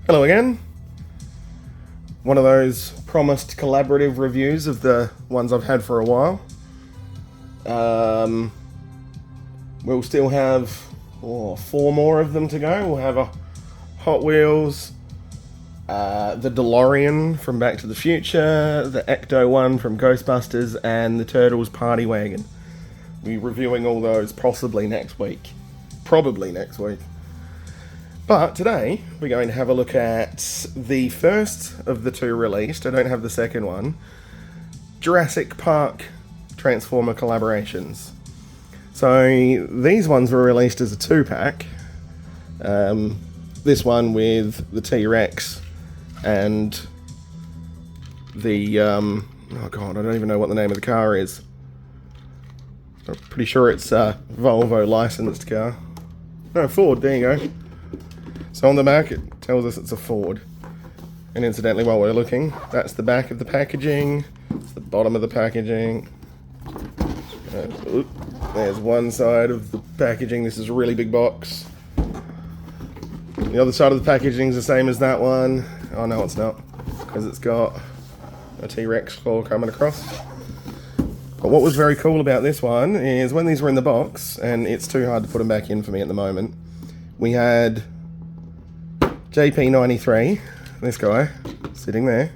Hello again. One of those promised collaborative reviews of the ones I've had for a while. We'll still have 4 more of them to go. We'll have a Hot Wheels, the DeLorean from Back to the Future, the Ecto one from Ghostbusters, and the Turtles Party Wagon. We'll be reviewing all those possibly next week. Probably next week. But today, we're going to have a look at the first of the 2 released. I don't have the second one. Jurassic Park Transformer collaborations. So, these ones were released as a 2-pack. This one with the T-Rex and the, oh god, I don't even know what the name of the car is. I'm pretty sure it's a Volvo licensed car. No, Ford, there you go. So on the back it tells us it's a Ford. And incidentally, while we're looking, that's the back of the packaging. It's the bottom of the packaging. There's one side of the packaging. This is a really big box. The other side of the packaging is the same as that one. Oh no, it's not, because it's got a T-Rex claw coming across. But what was very cool about this one is when these were in the box, and it's too hard to put them back in for me at the moment, we had JP93, this guy, sitting there.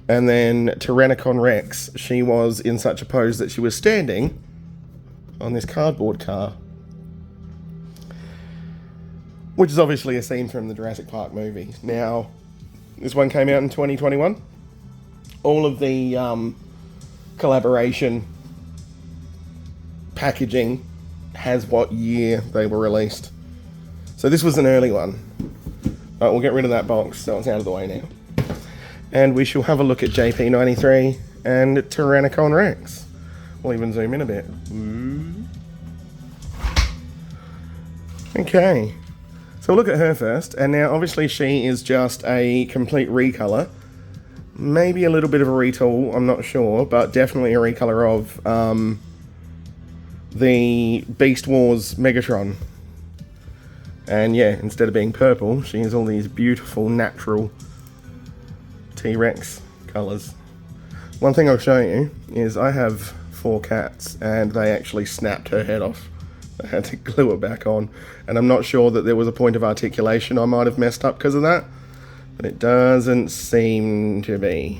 And then Tyrannocon Rex, she was in such a pose that she was standing on this cardboard car. Which is obviously a scene from the Jurassic Park movie. Now, this one came out in 2021. All of the collaboration packaging has what year they were released. So this was an early one. But we'll get rid of that box, so it's out of the way now. And we shall have a look at JP93 and Tyrannocon Rex. We'll even zoom in a bit. Okay. So we'll look at her first. And now, obviously, she is just a complete recolor. Maybe a little bit of a retool, I'm not sure. But definitely a recolor of the Beast Wars Megatron. And yeah, instead of being purple, she has all these beautiful, natural T-Rex colours. One thing I'll show you is I have 4 cats, and they actually snapped her head off. I had to glue it back on. And I'm not sure that there was a point of articulation I might have messed up because of that. But it doesn't seem to be.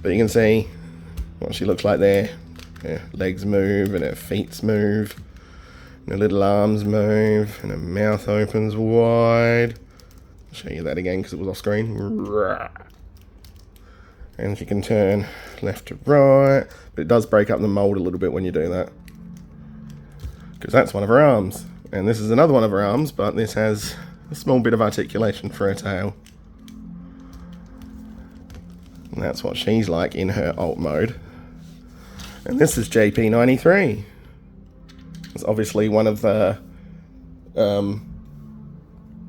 But you can see what she looks like there. Her legs move, and her feet move. And her little arms move, and her mouth opens wide. I'll show you that again because it was off screen. And she can turn left to right, but it does break up the mold a little bit when you do that. Because that's one of her arms. And this is another one of her arms, but this has a small bit of articulation for her tail. And that's what she's like in her alt mode. And this is JP93. It's obviously one of the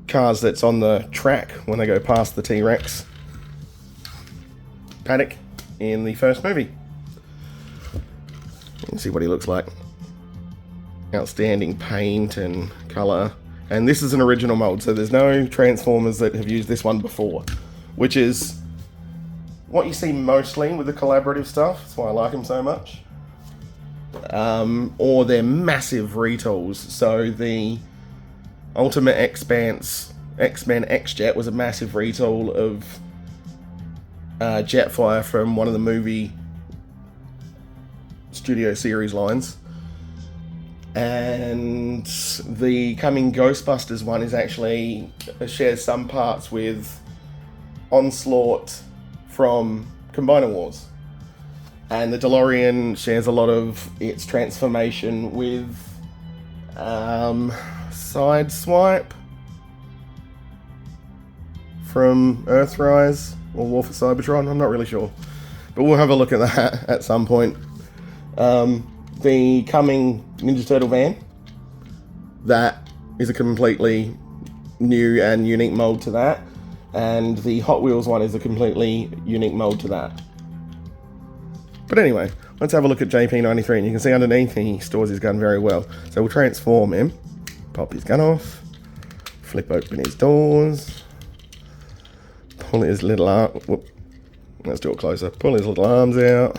cars that's on the track when they go past the T-Rex paddock in the first movie. You can see what he looks like. Outstanding paint and colour. And this is an original mold, so there's no Transformers that have used this one before. Which is what you see mostly with the collaborative stuff. That's why I like them so much. Or they're massive retools. So the Ultimate X-Men X-Jet was a massive retool of Jetfire from one of the movie studio series lines. And the coming Ghostbusters one is actually shares some parts with Onslaught from Combiner Wars. And the DeLorean shares a lot of its transformation with Sideswipe from Earthrise or War for Cybertron. I'm not really sure, but we'll have a look at that at some point. The coming Ninja Turtle van, that is a completely new and unique mold to that, and the Hot Wheels one is a completely unique mold to that. But anyway, let's have a look at JP93, and you can see underneath he stores his gun very well. So we'll transform him, pop his gun off, Flip open his doors. Pull his little arm. Whoop. Let's do it closer. Pull his little arms out.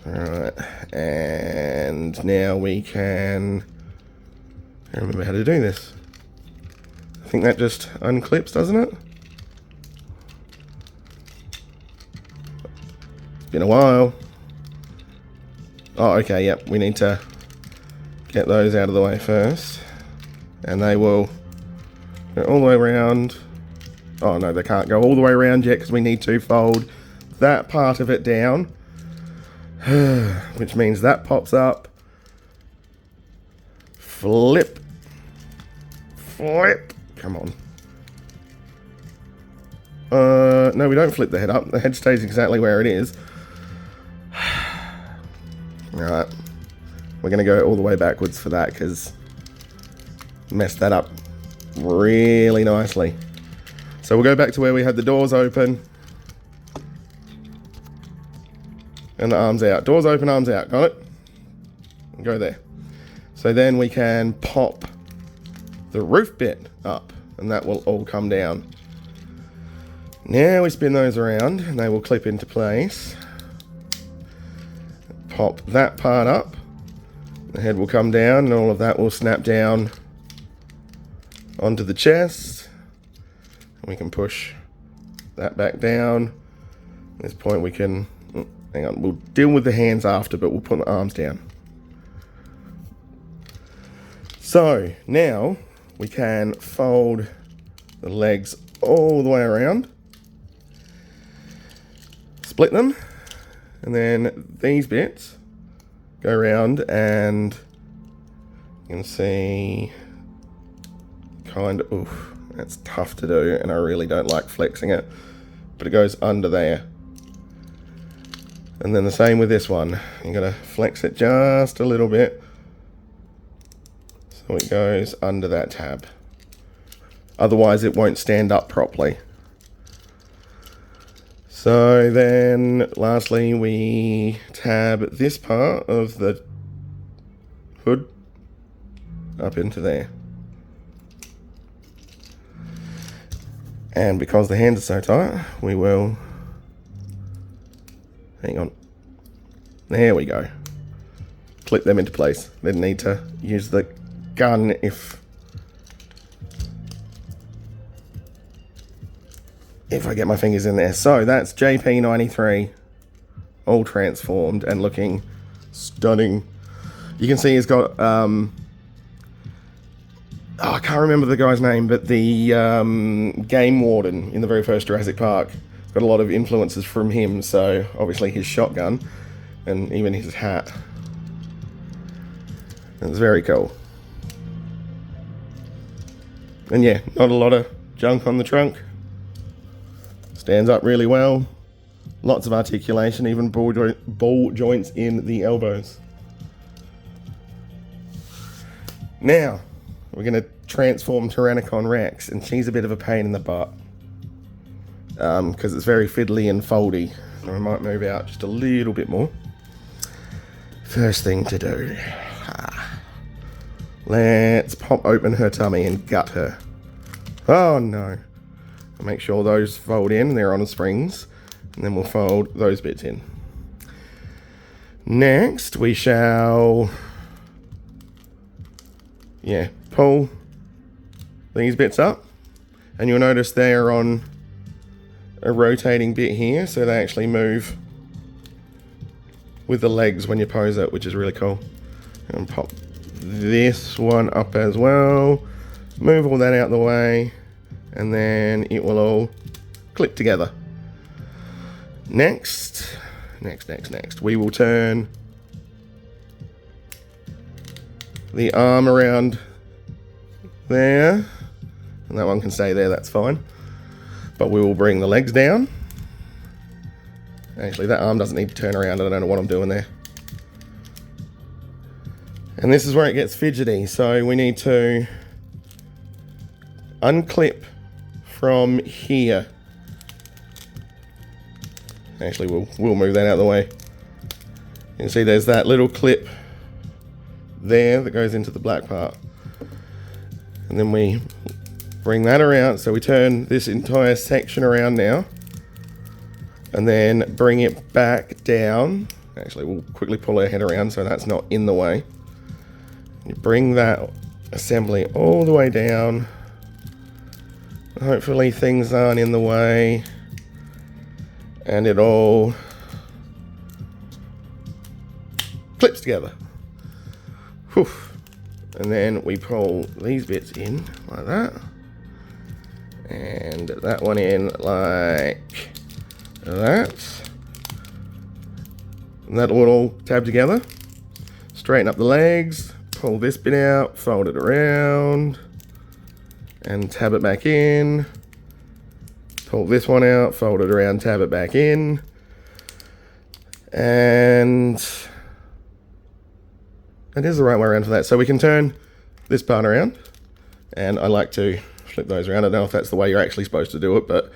Alright. And now we can... I don't remember how to do this. I think that just unclips, doesn't it? It's been a while. Oh, okay, yep. We need to get those out of the way first. And they will go all the way around. Oh no, they can't go all the way around yet because we need to fold that part of it down. Which means that pops up. Flip. Flip. Come on. No, we don't flip the head up. The head stays exactly where it is. Alright. We're going to go all the way backwards for that because messed that up really nicely. So we'll go back to where we had the doors open. And the arms out. Doors open, arms out. Got it? Go there. So then we can pop the roof bit up. And that will all come down. Now we spin those around. And they will clip into place. Pop that part up. The head will come down. And all of that will snap down onto the chest. And we can push that back down. At this point we can... Hang on, we'll deal with the hands after, but we'll put the arms down. So, now we can fold the legs all the way around. Split them. And then these bits go around and you can see kind of... Oof, that's tough to do and I really don't like flexing it. But it goes under there. And then the same with this one. You're going to flex it just a little bit. So it goes under that tab. Otherwise it won't stand up properly. So then lastly we tab this part of the hood up into there. And because the hands are so tight, we will... Hang on. There we go. Clip them into place. Then need to use the gun if I get my fingers in there. So that's JP93 all transformed and looking stunning. You can see he's got I can't remember the guy's name, but the game warden in the very first Jurassic Park. Got a lot of influences from him, so obviously his shotgun and even his hat. It's very cool. And yeah, not a lot of junk on the trunk. Stands up really well. Lots of articulation, even ball joints in the elbows. Now, we're going to transform Tyrannocon Rex, and she's a bit of a pain in the butt. Because it's very fiddly and foldy. So I might move out just a little bit more. First thing to do. Let's pop open her tummy and gut her. Oh no. I'll make sure those fold in, they're on the springs. And then we'll fold those bits in. Next we shall... pull these bits up. And you'll notice they're on a rotating bit here, so they actually move with the legs when you pose it, which is really cool. And pop this one up as well. Move all that out of the way, and then it will all clip together. Next, we will turn the arm around there, and that one can stay there, that's fine. But we will bring the legs down. Actually, that arm doesn't need to turn around. I don't know what I'm doing there. And this is where it gets fidgety. So we need to unclip from here. Actually, we'll move that out of the way. You can see there's that little clip there that goes into the black part. And then we bring that around. So we turn this entire section around now. And then bring it back down. Actually, we'll quickly pull our head around so that's not in the way. You bring that assembly all the way down. Hopefully things aren't in the way. And it all clips together. Whew. And then we pull these bits in like that. And that one in like that. And that will all tab together. Straighten up the legs. Pull this bit out. Fold it around. And tab it back in. Pull this one out. Fold it around. Tab it back in. And that is the right way around for that. So we can turn this part around. And I like to flip those around. I don't know if that's the way you're actually supposed to do it, but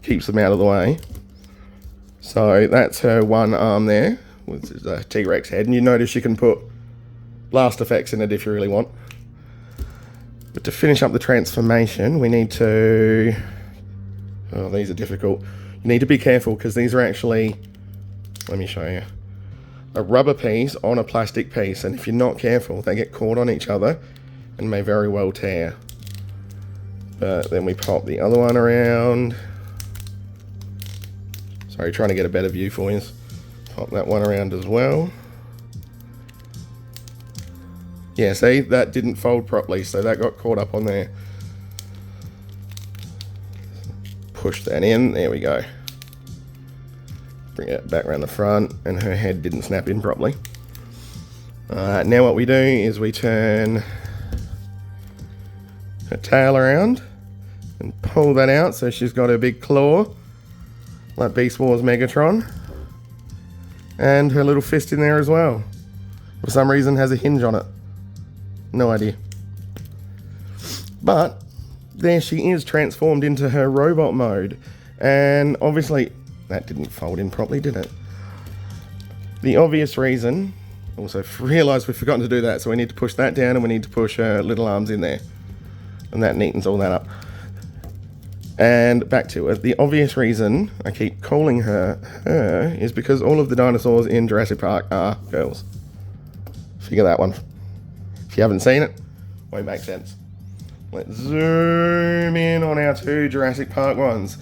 keeps them out of the way. So that's her one arm there, which is a T-Rex head. And you notice you can put blast effects in it if you really want. But to finish up the transformation, we need to... Oh, these are difficult. You need to be careful because these are actually... Let me show you. A rubber piece on a plastic piece. And if you're not careful, they get caught on each other and may very well tear. But then we pop the other one around. Sorry, trying to get a better view for you. Pop that one around as well. Yeah, see, that didn't fold properly, so that got caught up on there. Push that in, there we go. Bring it back around the front, and her head didn't snap in properly. Now what we do is we turn her tail around and pull that out so she's got her big claw, like Beast Wars Megatron. And her little fist in there as well. For some reason has a hinge on it. No idea. But there she is, transformed into her robot mode. And obviously, that didn't fold in properly, did it? The obvious reason, also realised we've forgotten to do that, so we need to push that down and we need to push her little arms in there. And that neatens all that up. And back to it. The obvious reason I keep calling her is because all of the dinosaurs in Jurassic Park are girls. Figure that one. If you haven't seen it, won't make sense. Let's zoom in on our two Jurassic Park ones.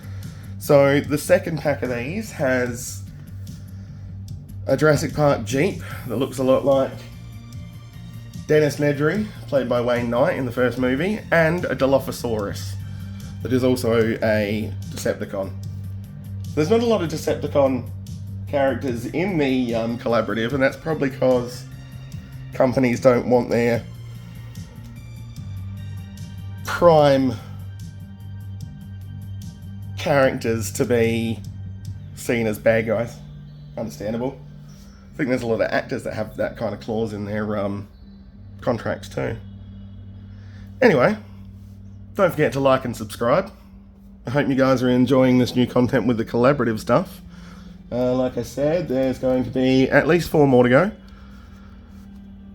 So the second pack of these has a Jurassic Park Jeep that looks a lot like Dennis Nedry, played by Wayne Knight in the first movie, and a Dilophosaurus that is also a Decepticon. There's not a lot of Decepticon characters in the collaborative, and that's probably because companies don't want their prime characters to be seen as bad guys. Understandable. I think there's a lot of actors that have that kind of clause in their contracts too. Anyway, don't forget to like and subscribe. I hope you guys are enjoying this new content with the collaborative stuff. Like I said, there's going to be at least 4 more to go.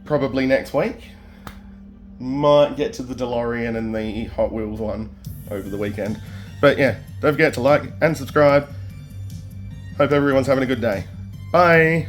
Probably next week. Might get to the DeLorean and the Hot Wheels one over the weekend. But yeah, don't forget to like and subscribe. Hope everyone's having a good day. Bye!